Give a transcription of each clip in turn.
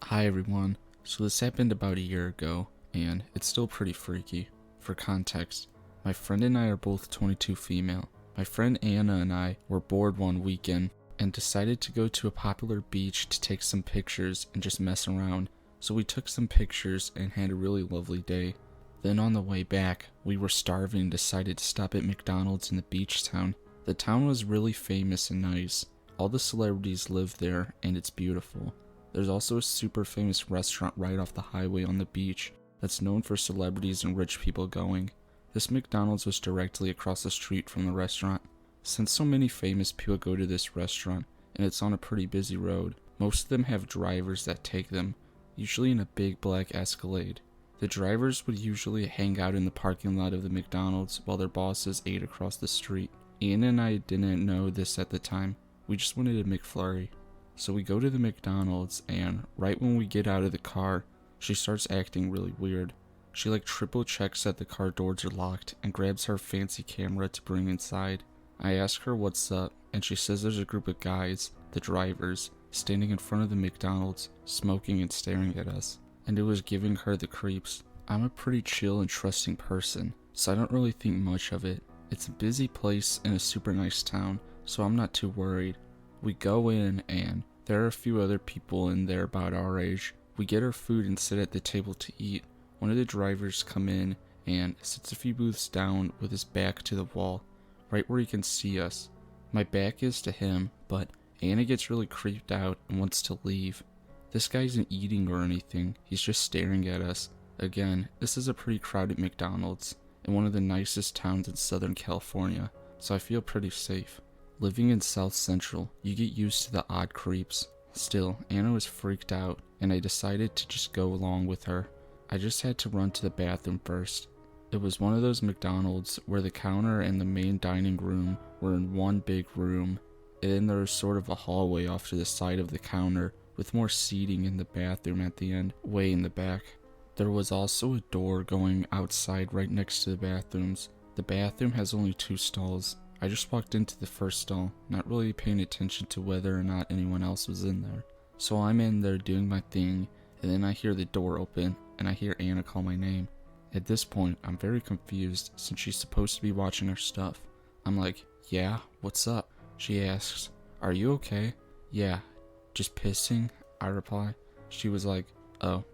Hi everyone. So this happened about a year ago, and it's still pretty freaky. For context, my friend and I are both 22 female. My friend Anna and I were bored one weekend and decided to go to a popular beach to take some pictures and just mess around. So we took some pictures and had a really lovely day. Then on the way back, we were starving and decided to stop at McDonald's in the beach town. The town was really famous and nice. All the celebrities live there and it's beautiful. There's also a super famous restaurant right off the highway on the beach that's known for celebrities and rich people going. This McDonald's was directly across the street from the restaurant. Since so many famous people go to this restaurant, and it's on a pretty busy road, most of them have drivers that take them, usually in a big black Escalade. The drivers would usually hang out in the parking lot of the McDonald's while their bosses ate across the street. Ian and I didn't know this at the time. We just wanted a McFlurry. So we go to the McDonald's, and right when we get out of the car, she starts acting really weird. She triple checks that the car doors are locked and grabs her fancy camera to bring inside. I ask her what's up, and she says there's a group of guys, the drivers, standing in front of the McDonald's, smoking and staring at us, and it was giving her the creeps. I'm a pretty chill and trusting person, so I don't really think much of it. It's a busy place in a super nice town, so I'm not too worried. We go in, and there are a few other people in there about our age. We get our food and sit at the table to eat. One of the drivers come in and sits a few booths down with his back to the wall, right where he can see us. My back is to him, but Anna gets really creeped out and wants to leave. This guy isn't eating or anything, he's just staring at us. Again, this is a pretty crowded McDonald's in one of the nicest towns in Southern California, so I feel pretty safe. Living in South Central, you get used to the odd creeps. Still, Anna was freaked out, and I decided to just go along with her. I just had to run to the bathroom first. It was one of those McDonald's where the counter and the main dining room were in one big room, and then there was sort of a hallway off to the side of the counter with more seating in the bathroom at the end, way in the back. There was also a door going outside right next to the bathrooms. The bathroom has only 2 stalls. I just walked into the first stall, not really paying attention to whether or not anyone else was in there. So I'm in there doing my thing, and then I hear the door open, and I hear Anna call my name. At this point, I'm very confused since she's supposed to be watching her stuff. I'm like, yeah, what's up? She asks, are you okay? Yeah, just pissing, I reply. She was like, oh,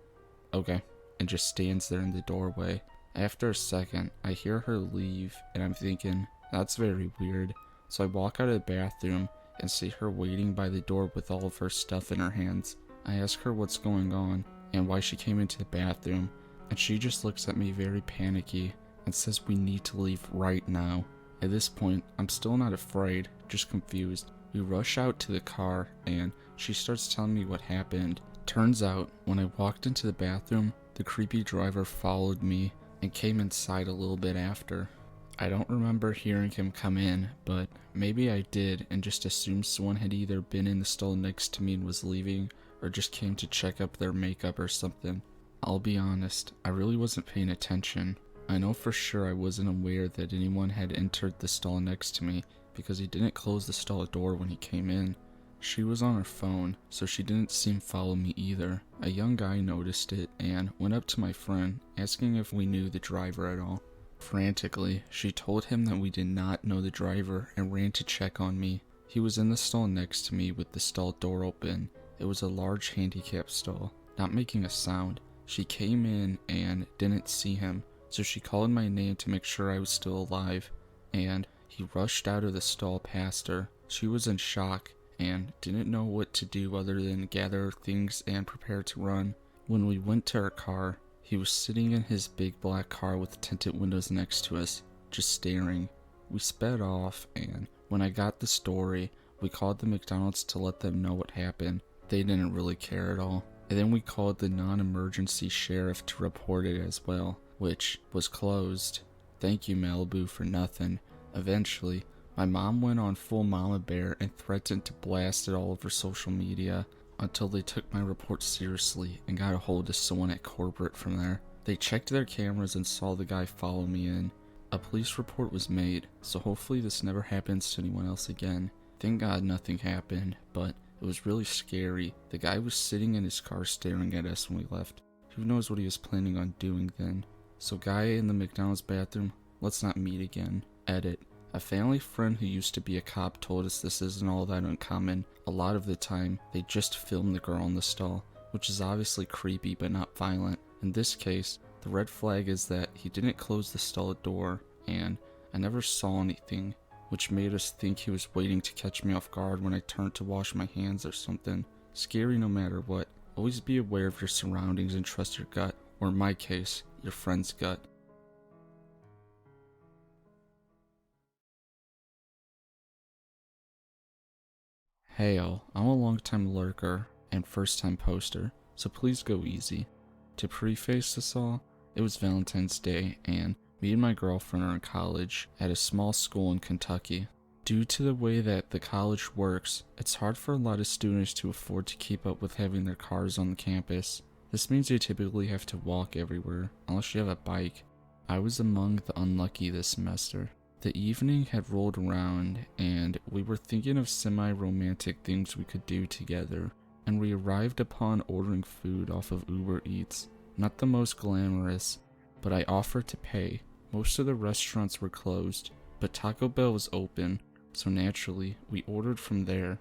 okay, and just stands there in the doorway. After a second, I hear her leave, and I'm thinking, that's very weird. So I walk out of the bathroom and see her waiting by the door with all of her stuff in her hands. I ask her what's going on and why she came into the bathroom, and she just looks at me very panicky and says we need to leave right now. At this point, I'm still not afraid, just confused. We rush out to the car and she starts telling me what happened. Turns out, when I walked into the bathroom, the creepy driver followed me and came inside a little bit after. I don't remember hearing him come in, but maybe I did and just assumed someone had either been in the stall next to me and was leaving, or just came to check up their makeup or something. I'll be honest, I really wasn't paying attention. I know for sure I wasn't aware that anyone had entered the stall next to me because he didn't close the stall door when he came in. She was on her phone, so she didn't seem to follow me either. A young guy noticed it and went up to my friend, asking if we knew the driver at all. Frantically, she told him that we did not know the driver and ran to check on me. He was in the stall next to me with the stall door open. It was a large handicap stall, not making a sound. She came in and didn't see him, so she called my name to make sure I was still alive, and he rushed out of the stall past her. She was in shock and didn't know what to do other than gather things and prepare to run. When we went to her car, he was sitting in his big black car with tinted windows next to us, just staring. We sped off, and when I got the story, we called the McDonald's to let them know what happened. They didn't really care at all. And then we called the non-emergency sheriff to report it as well, which was closed. Thank you, Malibu, for nothing. Eventually, my mom went on full mama bear and threatened to blast it all over social media, until they took my report seriously and got a hold of someone at corporate from there. They checked their cameras and saw the guy follow me in. A police report was made, so hopefully this never happens to anyone else again. Thank God nothing happened, but It was really scary. The guy was sitting in his car staring at us when we left. Who knows what he was planning on doing then? So guy in the McDonald's bathroom, let's not meet again. Edit. A family friend who used to be a cop told us this isn't all that uncommon. A lot of the time, they just film the girl in the stall, which is obviously creepy but not violent. In this case, the red flag is that he didn't close the stall door, and I never saw anything, which made us think he was waiting to catch me off guard when I turned to wash my hands or something. Scary no matter what. Always be aware of your surroundings and trust your gut, or in my case, your friend's gut. Hey all, I'm a long-time lurker and first-time poster, so please go easy. To preface this all, it was Valentine's Day and me and my girlfriend are in college at a small school in Kentucky. Due to the way that the college works, it's hard for a lot of students to afford to keep up with having their cars on the campus. This means you typically have to walk everywhere, unless you have a bike. I was among the unlucky this semester. The evening had rolled around, and we were thinking of semi-romantic things we could do together, and we arrived upon ordering food off of Uber Eats. Not the most glamorous, but I offered to pay. Most of the restaurants were closed, but Taco Bell was open, so naturally, we ordered from there.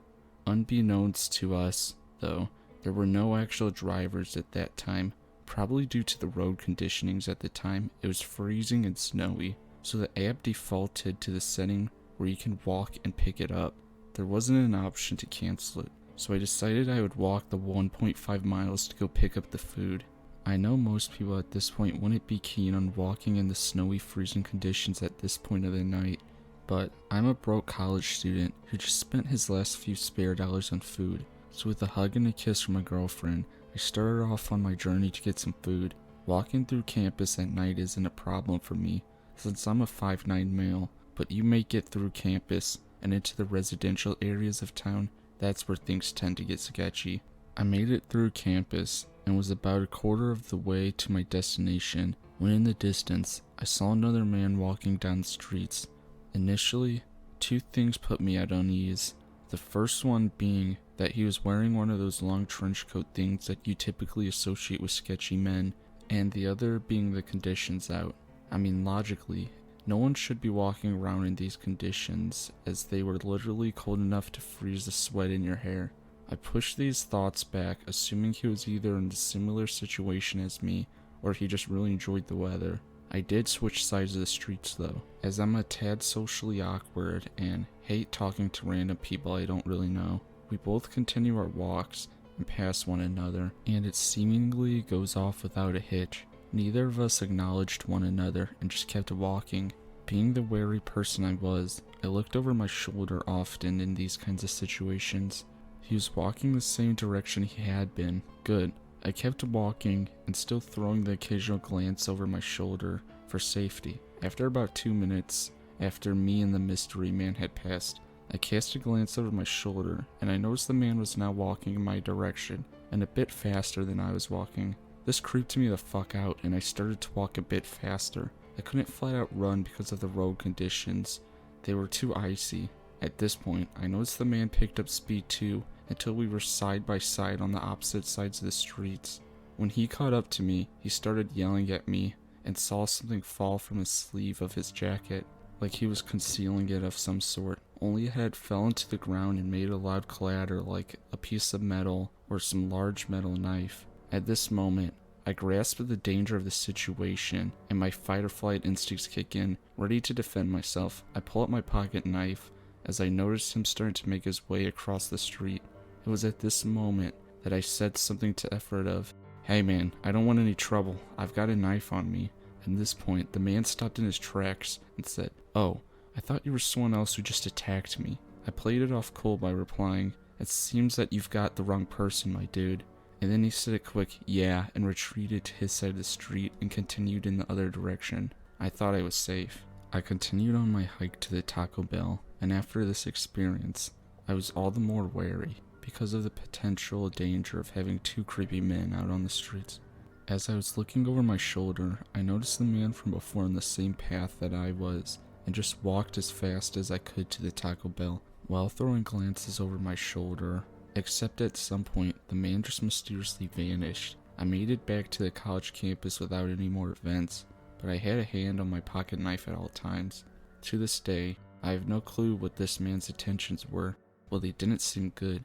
Unbeknownst to us, though, there were no actual drivers at that time. Probably due to the road conditionings at the time, it was freezing and snowy, so the app defaulted to the setting where you can walk and pick it up. There wasn't an option to cancel it, so I decided I would walk the 1.5 miles to go pick up the food. I know most people at this point wouldn't be keen on walking in the snowy, freezing conditions at this point of the night, but I'm a broke college student who just spent his last few spare dollars on food, so with a hug and a kiss from my girlfriend, I started off on my journey to get some food. Walking through campus at night isn't a problem for me, since I'm a 5'9" male, but you make it through campus and into the residential areas of town, that's where things tend to get sketchy. I made it through campus and was about a quarter of the way to my destination when in the distance, I saw another man walking down the streets. Initially, two things put me at unease. The first one being that he was wearing one of those long trench coat things that you typically associate with sketchy men, and the other being the conditions out. I mean, logically, no one should be walking around in these conditions, as they were literally cold enough to freeze the sweat in your hair. I pushed these thoughts back, assuming he was either in a similar situation as me, or he just really enjoyed the weather. I did switch sides of the streets though, as I'm a tad socially awkward and hate talking to random people I don't really know. We both continue our walks and pass one another, and it seemingly goes off without a hitch. Neither of us acknowledged one another and just kept walking. Being the wary person I was, I looked over my shoulder often in these kinds of situations. He was walking the same direction he had been. Good. I kept walking and still throwing the occasional glance over my shoulder for safety. After about 2 minutes, after me and the mystery man had passed, I cast a glance over my shoulder and I noticed the man was now walking in my direction and a bit faster than I was walking. This creeped me the fuck out and I started to walk a bit faster. I couldn't flat out run because of the road conditions. They were too icy. At this point, I noticed the man picked up speed too, until we were side by side on the opposite sides of the streets. When he caught up to me, he started yelling at me and saw something fall from the sleeve of his jacket, like he was concealing it of some sort, only it had fell into the ground and made a loud clatter like a piece of metal or some large metal knife. At this moment, I grasped the danger of the situation and my fight or flight instincts kick in, ready to defend myself. I pull out my pocket knife as I noticed him starting to make his way across the street. It was at this moment that I said something to effort of, "Hey man, I don't want any trouble. I've got a knife on me." At this point, the man stopped in his tracks and said, "Oh, I thought you were someone else who just attacked me." I played it off cool by replying, "It seems that you've got the wrong person, my dude." And then he said a quick "yeah" and retreated to his side of the street and continued in the other direction. I thought I was safe. I continued on my hike to the Taco Bell, and after this experience, I was all the more wary because of the potential danger of having two creepy men out on the streets. As I was looking over my shoulder, I noticed the man from before on the same path that I was, and just walked as fast as I could to the Taco Bell. While throwing glances over my shoulder, Except at some point, the man just mysteriously vanished. I made it back to the college campus without any more events, but I had a hand on my pocket knife at all times. To this day, I have no clue what this man's intentions were. Well, they didn't seem good.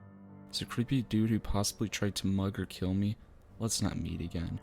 It's a creepy dude who possibly tried to mug or kill me. Let's not meet again.